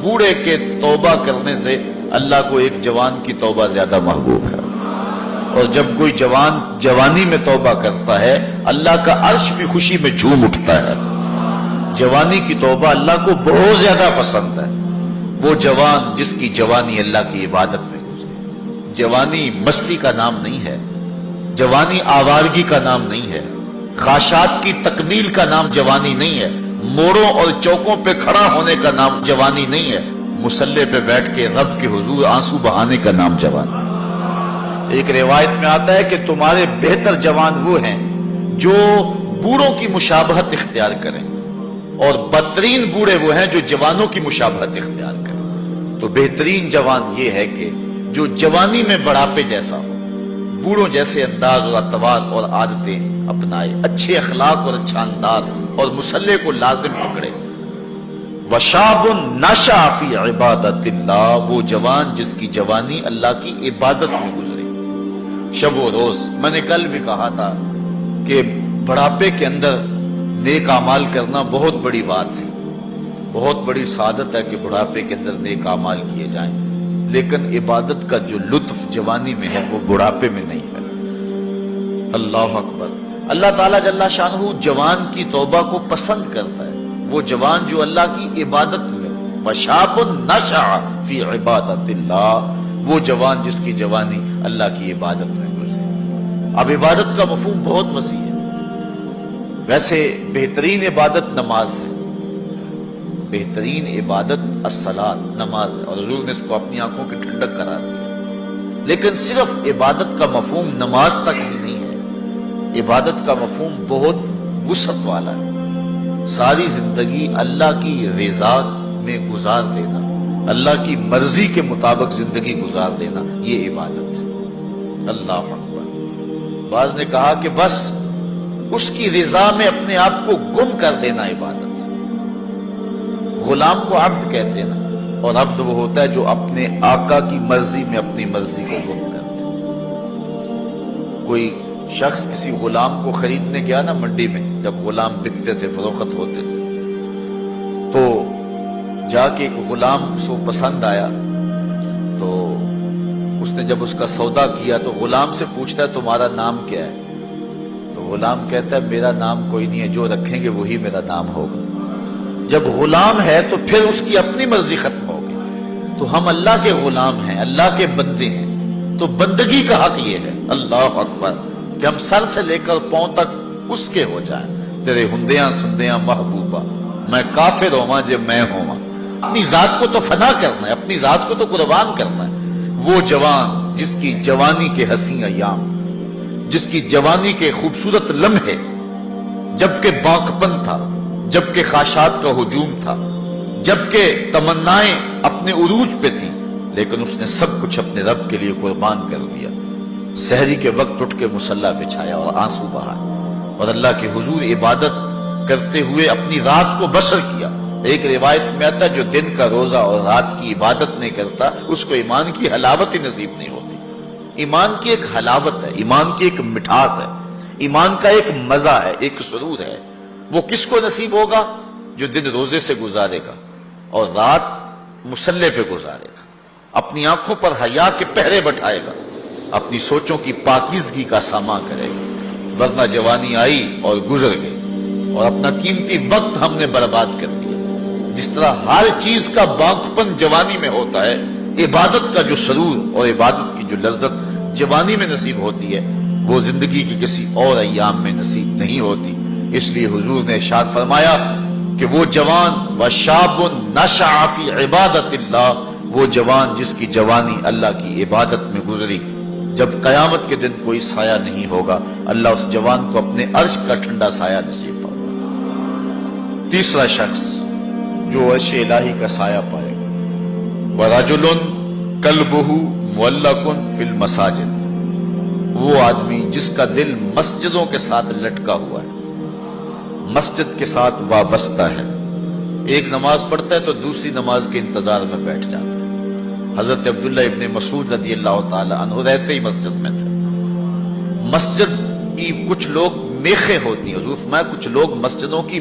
بوڑھے کے توبہ کرنے سے اللہ کو ایک جوان کی توبہ زیادہ محبوب ہے، اور جب کوئی جوان جوانی میں توبہ کرتا ہے اللہ کا عرش بھی خوشی میں جھوم اٹھتا ہے۔ جوانی کی توبہ اللہ کو بہت زیادہ پسند ہے۔ وہ جوان جس کی جوانی اللہ کی عبادت میں گزرے۔ جوانی مستی کا نام نہیں ہے، جوانی آوارگی کا نام نہیں ہے، خواہشات کی تکمیل کا نام جوانی نہیں ہے، موڑوں اور چوکوں پہ کھڑا ہونے کا نام جوانی نہیں ہے، مصلی پہ بیٹھ کے رب کے حضور آنسو بہانے کا نام جوانی۔ ایک روایت میں آتا ہے کہ تمہارے بہتر جوان وہ ہیں جو بوڑھوں کی مشابہت اختیار کریں، اور بدترین بوڑھے وہ ہیں جو جوانوں کی مشابہت اختیار کریں۔ تو بہترین جوان یہ ہے کہ جو جوانی میں بڑھاپے جیسا ہو، بوڑھوں جیسے انداز اور اطوار اور عادتیں اپنائے، اچھے اخلاق اور اچھا انداز، اور مصلی کو لازم پکڑے۔ وشاب نشأ فی عبادت اللہ، وہ جوان جس کی جوانی اللہ کی عبادت میں گزرے۔ شب و روز، میں نے کل بھی کہا تھا کہ بڑھاپے کے اندر نیک اعمال کرنا بہت بڑی بات ہے، بہت بڑی سعادت ہے کہ بڑھاپے کے اندر نیک اعمال کیے جائیں، لیکن عبادت کا جو لطف جوانی میں ہے وہ بڑھاپے میں نہیں ہے۔ اللہ اکبر۔ اللہ تعالیٰ جل شانہ جوان کی توبہ کو پسند کرتا ہے، وہ جوان جو اللہ کی عبادت میں، وشاب نشأ فی عبادت اللہ، وہ جوان جس کی جوانی اللہ کی عبادت میں گزری۔ اب عبادت کا مفہوم بہت وسیع ہے۔ ویسے بہترین عبادت نماز ہے، بہترین عبادت الصلاۃ، نماز ہے، اور حضور نے اس کو اپنی آنکھوں کی ٹھنڈک قرار دیا۔ لیکن صرف عبادت کا مفہوم نماز تک ہی نہیں ہے، عبادت کا مفہوم بہت وسعت والا ہے۔ ساری زندگی اللہ کی رضا میں گزار دینا، اللہ کی مرضی کے مطابق زندگی گزار دینا، یہ عبادت ہے۔ اللہ اکبر۔ بعض نے کہا کہ بس اس کی رضا میں اپنے آپ کو گم کر دینا عبادت ہے۔ غلام کو عبد کہتے ہیں نا، اور عبد وہ ہوتا ہے جو اپنے آقا کی مرضی میں اپنی مرضی کو گم کرتے ہیں۔ کوئی شخص کسی غلام کو خریدنے گیا نا منڈی میں، جب غلام بکتے تھے، فروخت ہوتے تھے، تو جا کے ایک غلام اس کو پسند آیا، تو اس نے جب اس کا سودا کیا تو غلام سے پوچھتا ہے تمہارا نام کیا ہے؟ تو غلام کہتا ہے میرا نام کوئی نہیں ہے، جو رکھیں گے وہی میرا نام ہوگا۔ جب غلام ہے تو پھر اس کی اپنی مرضی ختم ہوگی۔ تو ہم اللہ کے غلام ہیں، اللہ کے بندے ہیں، تو بندگی کا حق یہ ہے، اللہ اکبر، کہ ہم سر سے لے کر پاؤں تک اس کے ہو جائیں۔ تیرے ہندیاں سندیاں محبوبہ، میں کافر ہوواں جے میں ہوواں۔ اپنی ذات کو تو فنا کرنا ہے، اپنی ذات کو تو قربان کرنا ہے۔ وہ جوان جس کی جوانی کے حسین ایام، جس کی جوانی کے خوبصورت لمحے، جبکہ باکپن تھا، جبکہ خواہشات کا ہجوم تھا، جبکہ تمنائیں اپنے عروج پہ تھیں، لیکن اس نے سب کچھ اپنے رب کے لیے قربان کر دیا۔ سحری کے وقت اٹھ کے مصلی بچھایا اور آنسو بہائے، اور اللہ کے حضور عبادت کرتے ہوئے اپنی رات کو بسر کیا۔ ایک روایت میں آتا ہے جو دن کا روزہ اور رات کی عبادت نہیں کرتا اس کو ایمان کی حلاوت ہی نصیب نہیں ہوتی۔ ایمان کی ایک حلاوت ہے، ایمان کی ایک مٹھاس ہے، ایمان کا ایک مزہ ہے، ایک سرور ہے۔ وہ کس کو نصیب ہوگا؟ جو دن روزے سے گزارے گا اور رات مصلی پہ گزارے گا، اپنی آنکھوں پر حیا کے پہرے بٹھائے گا، اپنی سوچوں کی پاکیزگی کا سامان کرے گا۔ ورنہ جوانی آئی اور گزر گئی، اور اپنا قیمتی وقت ہم نے برباد کر دیا۔ جس طرح ہر چیز کا باکپن جوانی میں ہوتا ہے، عبادت کا جو سرور اور عبادت کی جو لذت جوانی میں نصیب ہوتی ہے، وہ زندگی کی کسی اور ایام میں نصیب نہیں ہوتی۔ اس لیے حضور نے ارشاد فرمایا کہ وہ جوان وشاب نشأ فی عبادت اللہ، وہ جوان جس کی جوانی اللہ کی عبادت میں گزری، جب قیامت کے دن کوئی سایہ نہیں ہوگا، اللہ اس جوان کو اپنے عرش کا ٹھنڈا سایہ نصیب فرمائے۔ تیسرا شخص جو عرش الہی کا سایہ پائے گا، وَرَجُلٌ قَلْبُهُ مُعَلَّقٌ فِي الْمَسَاجِدِ، وہ آدمی جس کا دل مسجدوں کے ساتھ لٹکا ہوا ہے، مسجد کے ساتھ وابستہ ہے، ایک نماز پڑھتا ہے تو دوسری نماز کے انتظار میں بیٹھ جاتا ہے۔ حضرت عبداللہ ابن مسعود رضی اللہ تعالی عنہ رہتے ہی مسجد میں تھے۔ مسجد کی کچھ لوگ میخیں ہوتی ہیں، حضور فرمایا کچھ لوگ مسجدوں کی